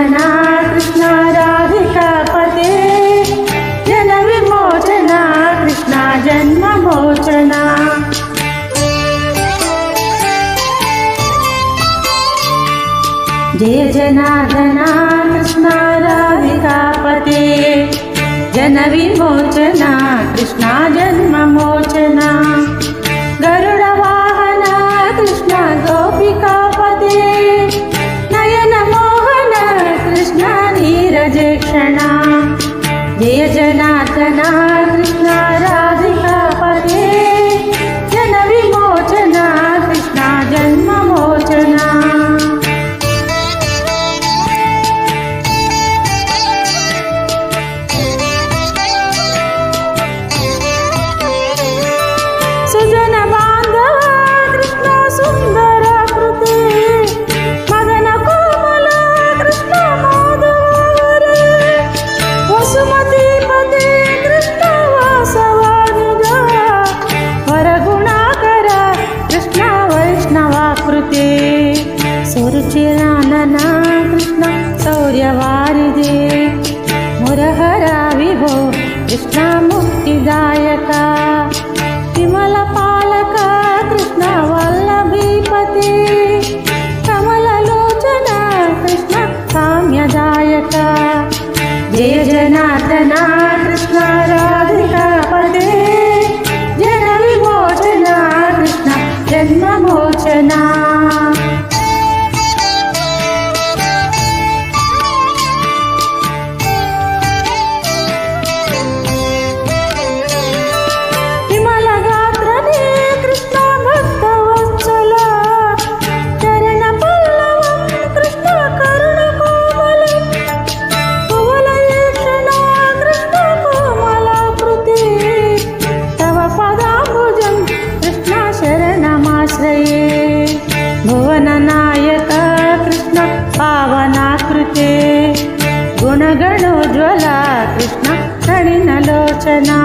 जनार्दना कृष्ण राधिकापते जन विमोचना कृष्ण जन्ममोचना जय जनार्दना कृष्ण राधिकापते जन विमोचना कृष्ण जन्ममोचना गरुड वाहन कृष्ण गोपिकापते नयन मोहन कृष्ण नीरजेक्षणा जय जनार्दना कृष्ण राधिकापते जन विमोचना कृष्ण जन्ममोचना सुजन बांधव कृष्ण सुंदर कृते मदन कोमल कृष्ण माधव वसुमती पते कृष्ण वासवानुज वरगुणाकर कृष्ण वैष्णवाकृते सुरुचिरानना कृष्ण शौर्यवारिदे मुरहरा विभो कृष्ण मुक्तिदायका विमल पालक कृष्ण वल्लभीपते कमललोचन कृष्ण काम्यदायक जय जनार्दना कृष्ण राधिकापते जन विमोचना कृष्ण जन्ममोचना भुवननायक कृष्ण पावनाकृते गुणगणोज्ज्वला कृष्ण कणिनलोचना